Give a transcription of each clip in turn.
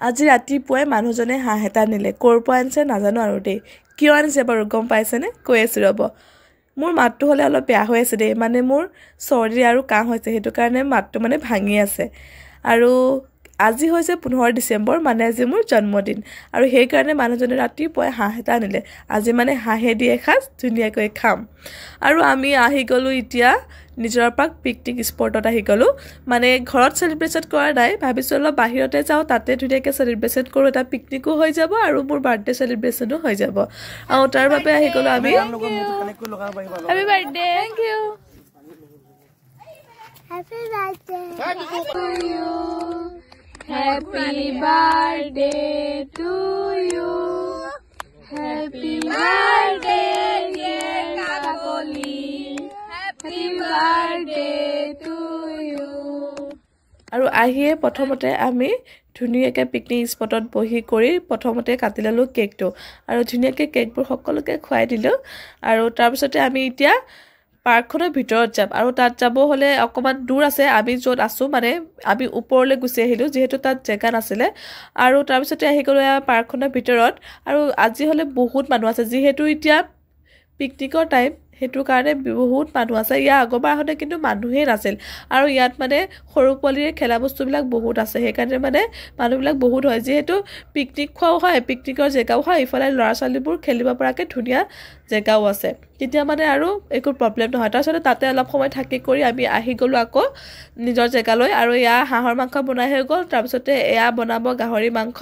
আজি ৰাতিপুৱাই মানুহজনে হাঁহ এটা নিলে ক'ৰ পৰা আনিছে নাজানো আৰু দেই কিয় আনিছে বাৰু গম পাইছেনে কৈ আছোঁ ৰ'ব মোৰ মাতটো হ'লে অলপ বেয়া হৈ আছে দেই মানে মোৰ চৰ্দি আৰু কাহ হৈছে সেইটো কাৰণে মাতটো মানে ভাঙি আছে আৰু আজি হৈছে 15 ডিচেম্বৰ মানে আজি মোৰ জন্মদিন আৰু সেই কাৰণে মানুহজনে ৰাতিপুৱাই হাঁহ এটা আনিলে আজি মানে হাঁহে দিয়ে খাস ধুনীয়াকৈ খাম আৰু আমি আহি গলো এতিয়া নিজৰ পাক পিকনিক স্পটত আহি গলো মানে ঘৰত সেলিব্ৰেট কৰা নাই ভাবিছো অলপ বাহিৰতে যাও তাতে ধুনীয়াকৈ সেলিব্ৰেট কৰো এটা পিকনিকো হৈ যাব আৰু মোৰ বাৰ্থডে সেলিব্ৰেশনো হৈ যাব আৰু তাৰ বাবে আহি গলো আমি happy birthday thank you Happy birthday to you happy birthday to you happy birthday dear Kakoli happy birthday to you আৰু আহিয়ে প্ৰথমতে আমি ধুনীয়াকৈ পিকনিক স্পটত বহি কৰি প্ৰথমতে কাটি ললো কেকটো আৰু ধুনীয়াকৈ কেকবোৰ সকলোকে খুৱাই দিলো আৰু তাৰ পিছতে আমি এতিয়া পাৰ্কখনৰ ভিতৰত যাম আৰু তাত যাব হলে অকমান দূৰ আছে আমি যত আছো মানে আমি ওপৰলৈ গুছি আহিলো যেহেতু তাত জেগা নাছিলে আৰু তাৰ পিছতে আহি গলো পাৰ্কখনৰ ভিতৰত আৰু আজি হলে বহুত মানুহ আছে যেহেতু এতিয়া পিকনিকৰ টাইম হেতু কাৰণে বহুত মানুহ আছে ইয়া আগবাৰ হতে কিন্তু মানুহে নাছিল আৰু ইয়াত মানে সৰু পলিৰ খেলা বস্তুবিলাক বহুত আছে সেই কাৰণে মানে মানুহবিলাক বহুত হয় যেহেতু পিকনিক খোৱাও হয় পিকনিকৰ জেগাও হয় ইফালে লৰা ছোৱালীবোৰ খেলিব পৰাকে ধুনীয়া জেগাও আছে তেতিয়া মানে আৰু একো প্ৰবলেম নহয় তাৰছতে তাতে অলপ সময় থাকি কৰি আমি আহি গলো আকৌ নিজৰ জেগালৈ আৰু ইয়া হাঁহৰ মাংস বনাই হৈ গল তাৰ পিছতে এয়া বনাব গাহৰি মাংস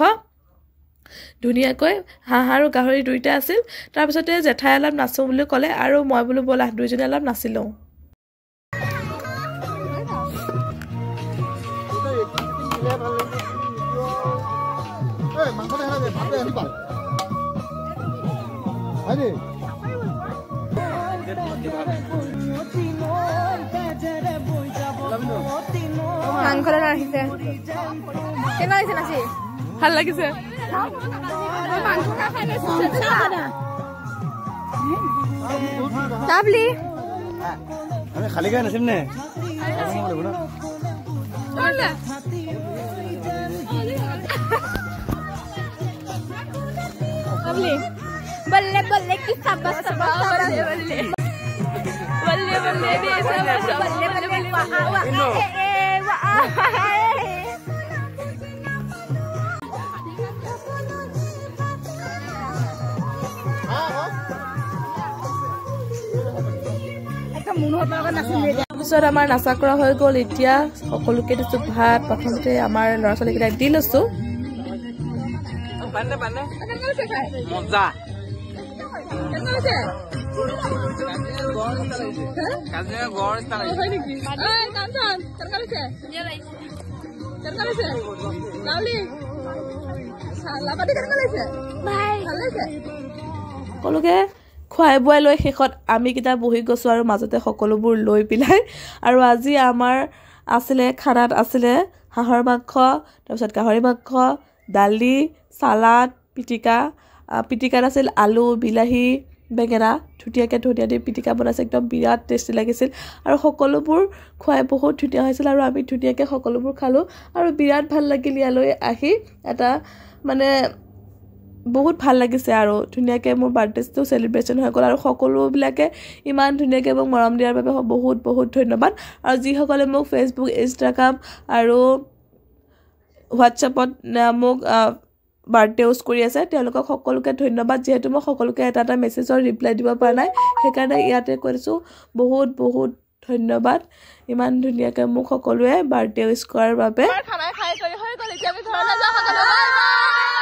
ধুনীয়াকৈ হাঁহ আৰু গাহৰি দুইটা আছিল তাৰ পিছতে জেঠাই অলপ নাচো বুলি ক'লে আৰু মই বোলো বলা দুইজনে অলপ নাচিলো মাংসলে ৰাখিছে কেনে হৈছে নাচি ভাল লাগিছে তাবলি আমি খালি গায় নাচিম নে बल्ले बल्ले की सबा सबा बल्ले बल्ले बल्ले बल्ले भी बल्ले बल्ले পিছত আমাৰ নাচা কৰা হৈ গ'ল এতিয়া সকলোকে দিছো ভাত প্ৰথমতে আমাৰ ল'ৰা ছোৱালীকেইটাক দি লৈছো মজা সকলোকে খুৱাই বুৱাই লৈ শেষত আমি কিটা বহি গৈছো আৰু মাজতে সকলোবোৰ লৈ পিলাই আৰু আজি আমাৰ আছিলে খানাত আছিলে হাঁহৰ মাংস তাৰপিছত গাহৰি মাংস দালি সালাড পিটিকাত আছিল আলু বিলাহী বেঙেনা ধুনীয়াকৈ ধনিয়া দি পিটিকা বনাইছে একদম বিৰাট টেষ্টি লাগিছিল আৰু সকলোবোৰ খুৱাই বহুত ধুনীয়া হৈছিল আৰু আমি ধুনীয়াকৈ সকলোবোৰ খালো আৰু বিৰাট ভাল লাগিল ইয়ালৈ আহি এটা মানে বহুত ভাল লাগিছে আৰু ধুনীয়াকৈ মোৰ বাৰ্থডেটো সেলিব্ৰেশন হৈ গ'ল আৰু সকলোবিলাকে ইমান ধুনীয়াকৈ মোক মৰম দিয়াৰ বাবে বহুত বহুত ধন্যবাদ আৰু যিসকলে মোক ফেচবুক ইনষ্টাগ্ৰাম আৰু হোৱাটছএপত মোক বাৰ্থডে উইশ কৰি আছে তেওঁলোকক সকলোকে ধন্যবাদ যেহেতু মই সকলোকে এটা মেছেজৰ ৰিপ্লাই দিব পৰা নাই সেইকাৰণে ইয়াতে কৈছো বহুত বহুত ধন্যবাদ ইমান ধুনীয়াকৈ মোক সকলোৱে বাৰ্থডে উইশ কৰাৰ বাবে খানা খাই কৰি হৈ গ'ল এতিয়া আমি ঘৰলৈ যাওঁ সকলো বাই বাই